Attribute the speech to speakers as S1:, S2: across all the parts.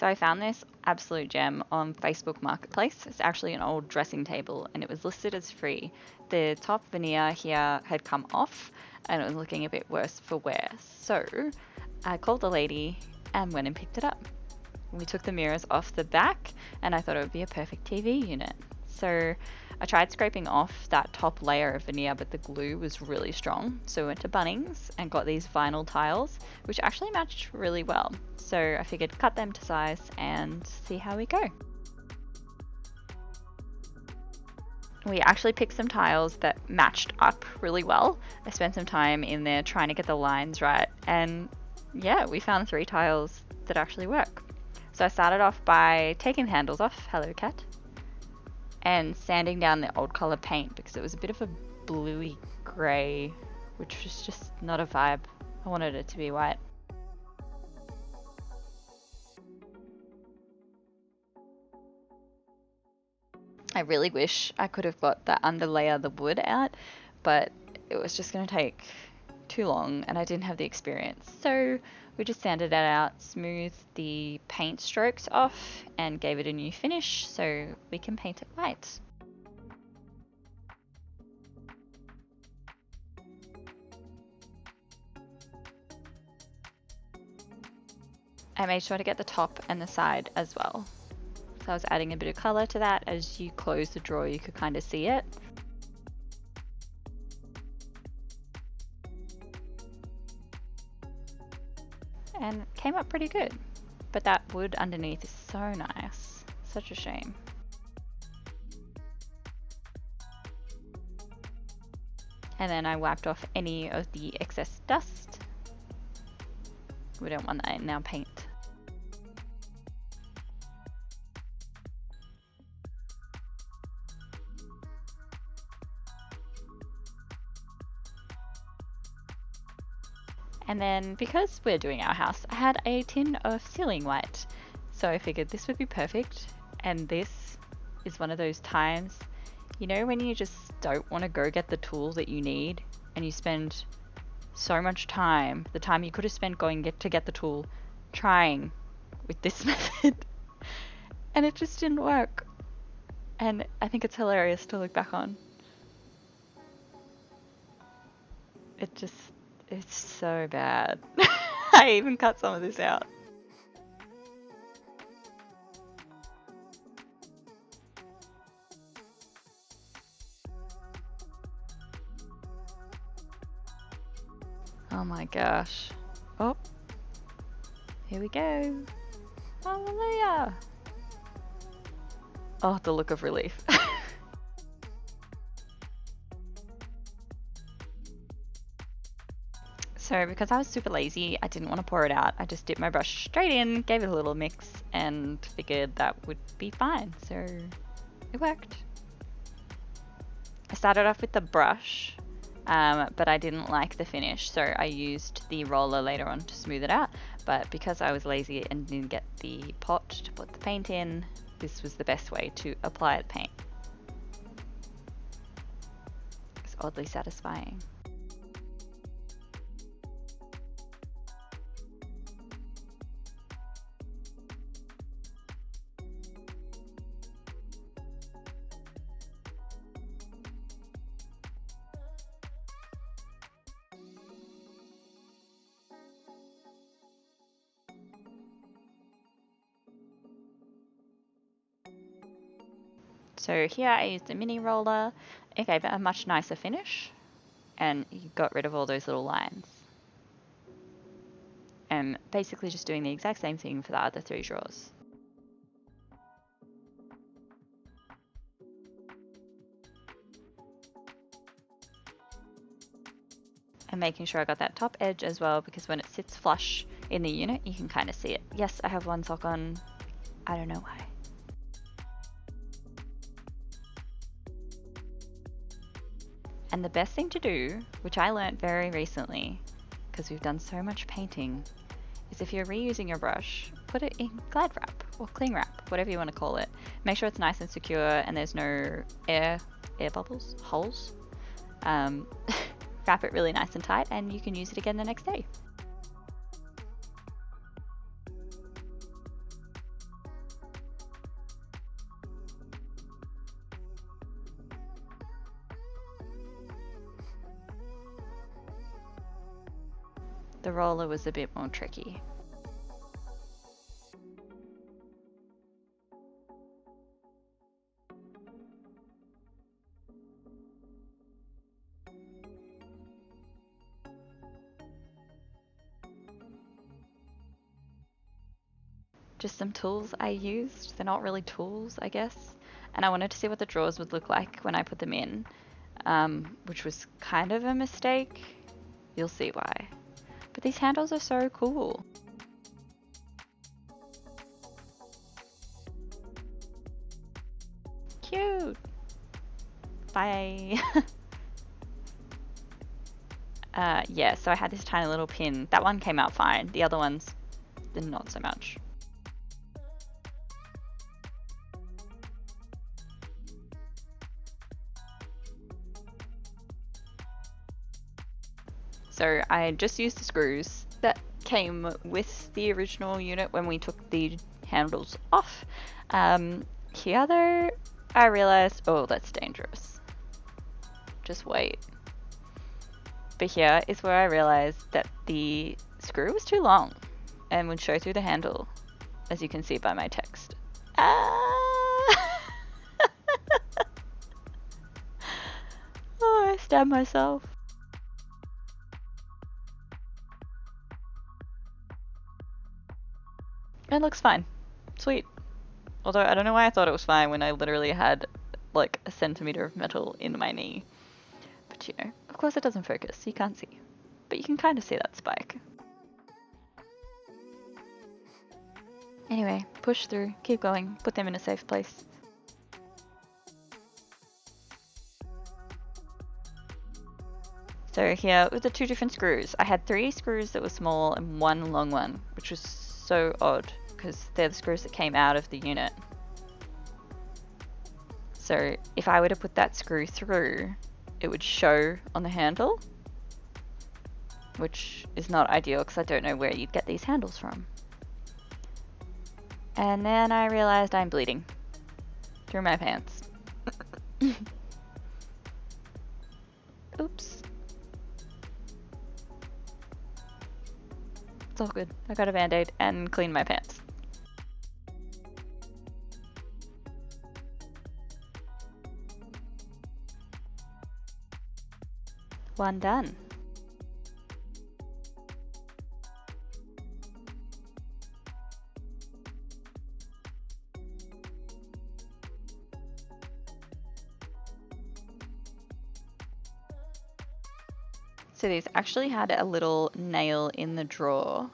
S1: So I found this absolute gem on Facebook Marketplace. It's actually an old dressing table and it was listed as free. The top veneer here had come off and it was looking a bit worse for wear. So I called the lady and went and picked it up. We took the mirrors off the back and I thought it would be a perfect TV unit. So I tried scraping off that top layer of veneer, but the glue was really strong. So I went to Bunnings and got these vinyl tiles, which actually matched really well. So I figured cut them to size and see how we go. We actually picked some tiles that matched up really well. I spent some time in there trying to get the lines right, and yeah, we found 3 tiles that actually work. So I started off by taking the handles off, hello cat, and sanding down the old color paint because it was a bit of a bluey grey, which was just not a vibe. I wanted it to be white. I really wish I could have got the underlayer of the wood out, but it was just going to take too long and I didn't have the experience. So we just sanded it out, smoothed the paint strokes off and gave it a new finish so we can paint it white. I made sure to get the top and the side as well. So I was adding a bit of color to that. As you close the drawer, you could kind of see it. And it came up pretty good. But that wood underneath is so nice. Such a shame. And then I wiped off any of the excess dust. We don't want that in our paint. And then because we're doing our house, I had a tin of sealing white. So I figured this would be perfect. And this is one of those times, you know, when you just don't want to go get the tool that you need and you spend so much time, the time you could have spent going to get the tool, trying with this method. And it just didn't work. And I think it's hilarious to look back on. It's so bad. I even cut some of this out. Oh my gosh. Oh, here we go. Hallelujah. Oh, the look of relief. So because I was super lazy, I didn't want to pour it out. I just dipped my brush straight in, gave it a little mix, and figured that would be fine. So it worked. I started off with the brush, but I didn't like the finish, so I used the roller later on to smooth it out. But because I was lazy and didn't get the pot to put the paint in, this was the best way to apply the paint. It's oddly satisfying. So here I used a mini roller. It gave it a much nicer finish and you got rid of all those little lines. And basically just doing the exact same thing for the other 3 drawers. And making sure I got that top edge as well, because when it sits flush in the unit, you can kind of see it. Yes, I have one sock on. I don't know why. And the best thing to do, which I learned very recently, because we've done so much painting, is if you're reusing your brush, put it in Glad wrap or cling wrap, whatever you want to call it. Make sure it's nice and secure and there's no air bubbles, holes. Wrap it really nice and tight and you can use it again the next day. The roller was a bit more tricky. Just some tools I used. They're not really tools, I guess. And I wanted to see what the drawers would look like when I put them in, which was kind of a mistake. You'll see why. But these handles are so cool. Cute. Bye. Yeah, so I had this tiny little pin. That one came out fine. The other ones did not so much. So I just used the screws that came with the original unit when we took the handles off. Here though, I realized, oh, that's dangerous. Just wait. But here is where I realized that the screw was too long and would show through the handle, as you can see by my text. Ah! Oh, I stabbed myself. It looks fine. Sweet. Although I don't know why I thought it was fine when I literally had like a centimeter of metal in my knee. But you know, of course it doesn't focus, you can't see. But you can kind of see that spike. Anyway, push through, keep going, put them in a safe place. So here with the two different screws, I had 3 screws that were small and 1 long one, which was so odd because they're the screws that came out of the unit. So if I were to put that screw through, it would show on the handle, which is not ideal because I don't know where you'd get these handles from. And then I realized I'm bleeding through my pants. Oops. It's all good. I got a band-aid and cleaned my pants. One done. So these actually had a little nail in the drawer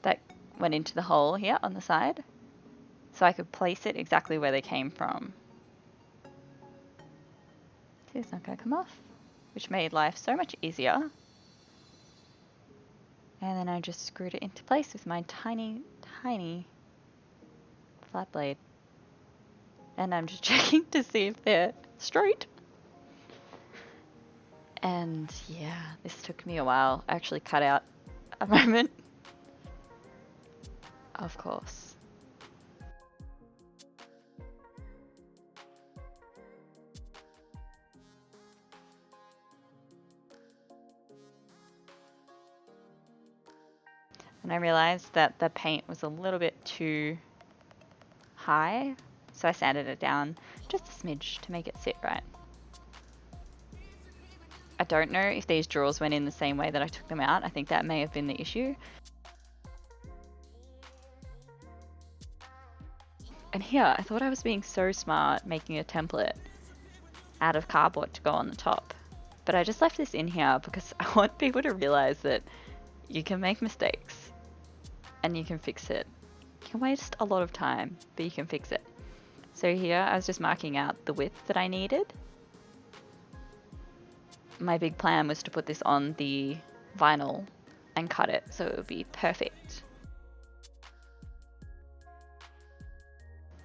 S1: that went into the hole here on the side, so I could place it exactly where they came from. See, it's not going to come off, which made life so much easier. And then I just screwed it into place with my tiny, tiny flat blade. And I'm just checking to see if they're straight. And yeah, this took me a while. I actually cut out a moment. Of course. And I realized that the paint was a little bit too high, so I sanded it down just a smidge to make it sit right. I don't know if these drawers went in the same way that I took them out. I think that may have been the issue. And here, I thought I was being so smart making a template out of cardboard to go on the top. But I just left this in here because I want people to realize that you can make mistakes and you can fix it. You can waste a lot of time, but you can fix it. So here, I was just marking out the width that I needed. My big plan was to put this on the vinyl and cut it so it would be perfect.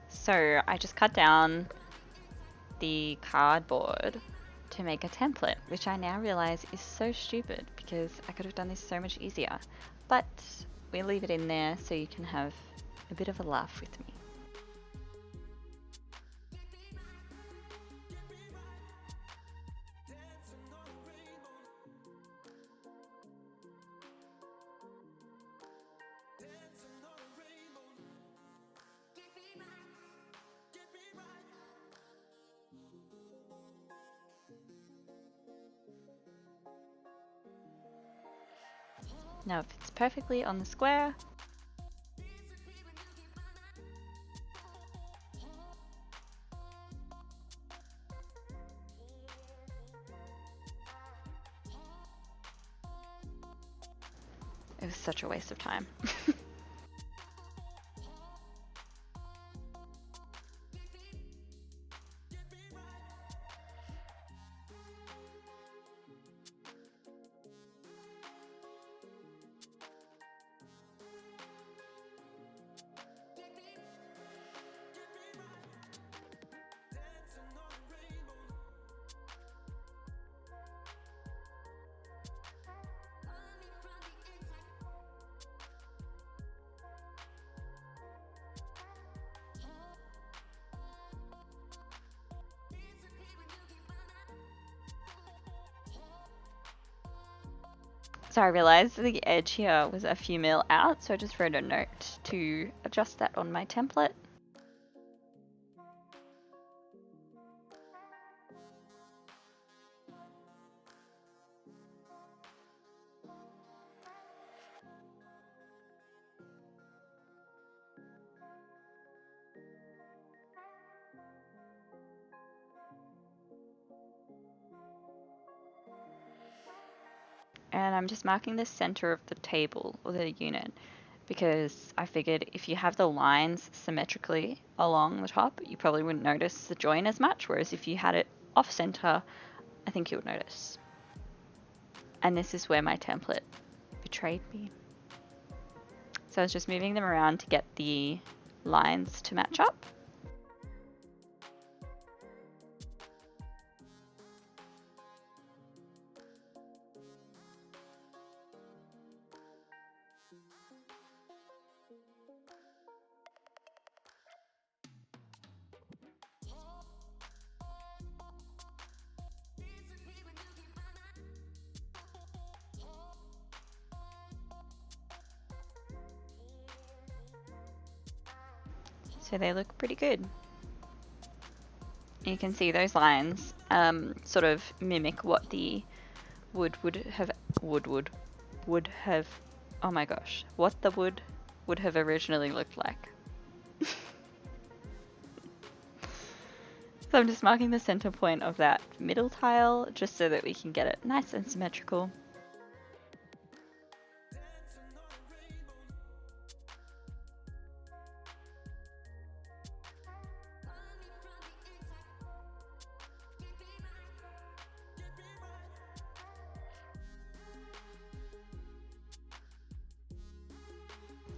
S1: So I just cut down the cardboard to make a template, which I now realize is so stupid because I could have done this so much easier. But we'll leave it in there so you can have a bit of a laugh with me. Now it fits perfectly on the square. It was such a waste of time. So I realized the edge here was a few mil out, so I just wrote a note to adjust that on my template. And I'm just marking the center of the table or the unit because I figured if you have the lines symmetrically along the top, you probably wouldn't notice the join as much, whereas if you had it off center, I think you would notice. And this is where my template betrayed me. So I was just moving them around to get the lines to match up. So they look pretty good. You can see those lines sort of mimic what the wood would have, oh my gosh, what the wood would have originally looked like. So I'm just marking the center point of that middle tile just so that we can get it nice and symmetrical.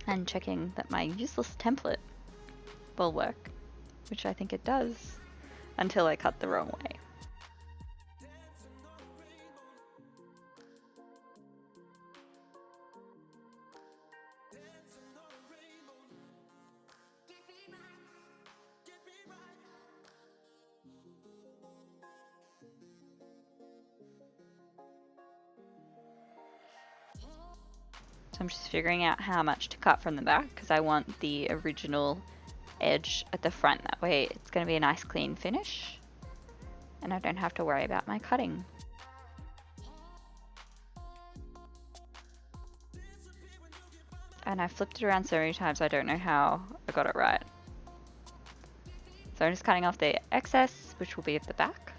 S1: And checking that my useless template will work, which I think it does, until I cut the wrong way. So I'm just figuring out how much to cut from the back because I want the original edge at the front. That way it's going to be a nice clean finish and I don't have to worry about my cutting. And I flipped it around so many times I don't know how I got it right. So I'm just cutting off the excess, which will be at the back.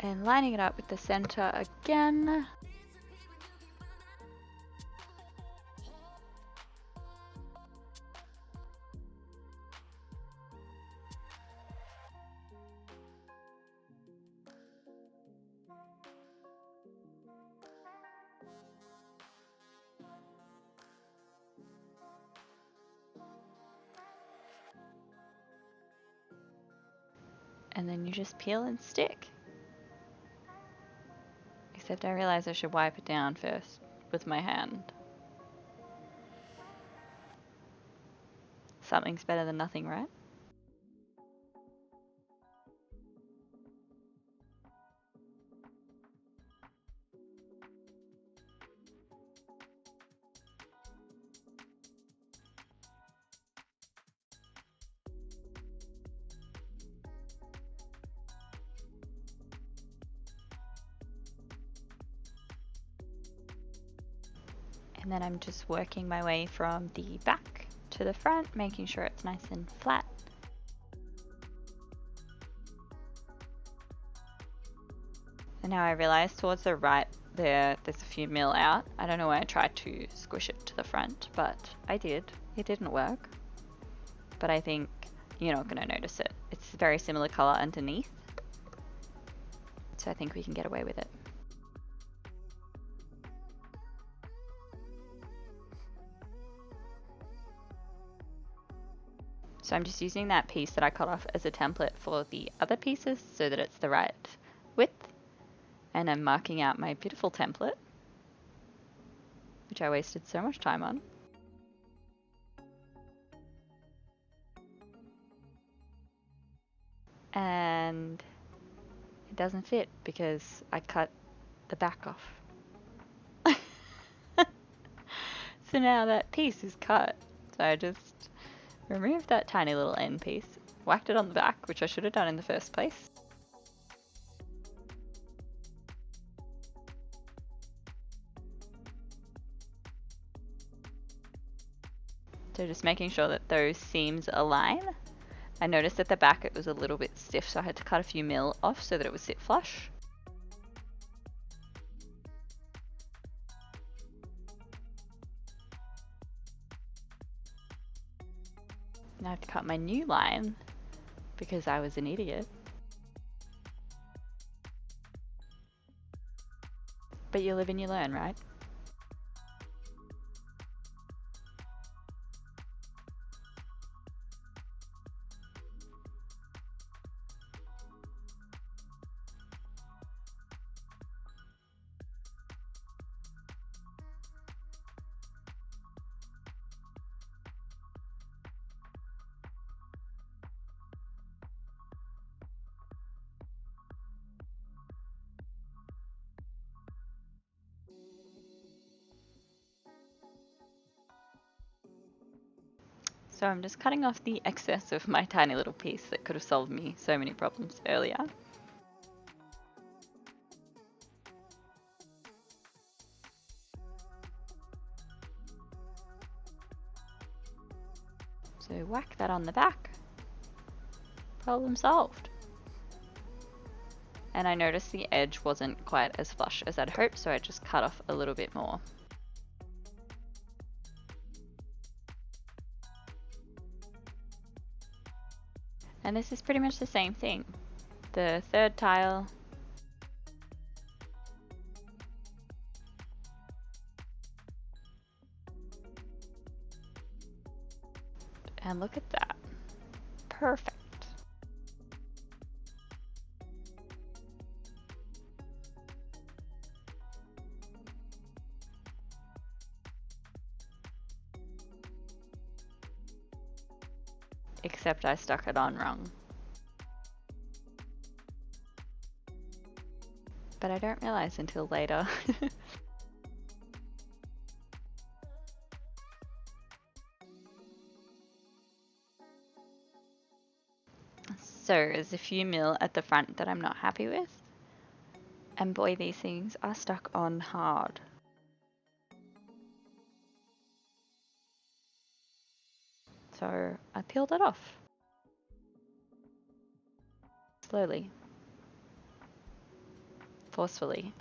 S1: And lining it up with the center again. And then you just peel and stick. Except I realize I should wipe it down first with my hand. something's better than nothing, right? And then I'm just working my way from the back to the front, making sure it's nice and flat. And now I realize towards the right there's a few mil out. I don't know why I tried to squish it to the front, but I did. It didn't work. But I think you're not going to notice it. It's a very similar color underneath. So I think we can get away with it. So I'm just using that piece that I cut off as a template for the other pieces so that it's the right width. And I'm marking out my beautiful template, which I wasted so much time on. And it doesn't fit because I cut the back off. So now that piece is cut. So I just removed that tiny little end piece, whacked it on the back, which I should have done in the first place. So just making sure that those seams align. I noticed at the back it was a little bit stiff, so I had to cut a few mil off so that it would sit flush. Now I have to cut my new line because I was an idiot. But you live and you learn, right? So I'm just cutting off the excess of my tiny little piece that could have solved me so many problems earlier. So whack that on the back. Problem solved. And I noticed the edge wasn't quite as flush as I'd hoped, so I just cut off a little bit more. And this is pretty much the same thing. The third tile. And look at that. Perfect. Except I stuck it on wrong. But I don't realize until later. So there's a few mil at the front that I'm not happy with. And boy, these things are stuck on hard. So I peeled it off. Slowly. Forcefully.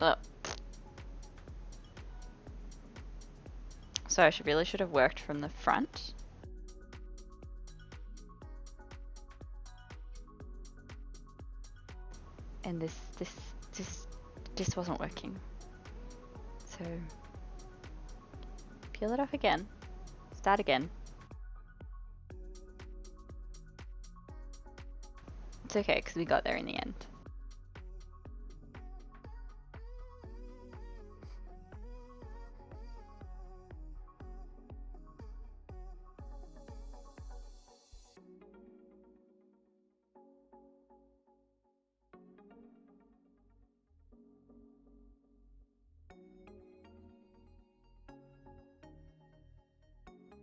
S1: Ugh. So I really should have worked from the front. And this wasn't working. So peel it off again. Start again. It's okay because we got there in the end.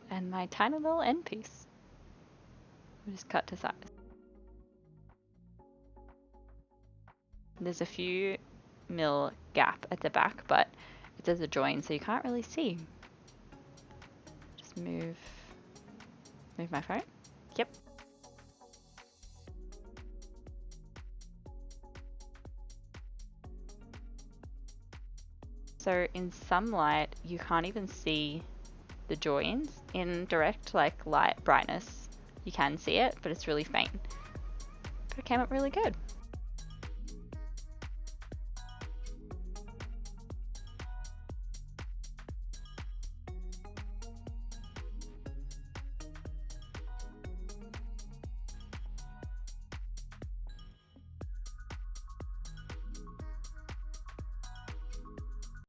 S1: And my tiny little end piece. We'll just cut to size. There's a few mil gap at the back, but it does a join, so you can't really see. Just move my phone. Yep. So in some light, you can't even see the joins. In direct, like light brightness, you can see it, but it's really faint. But it came up really good.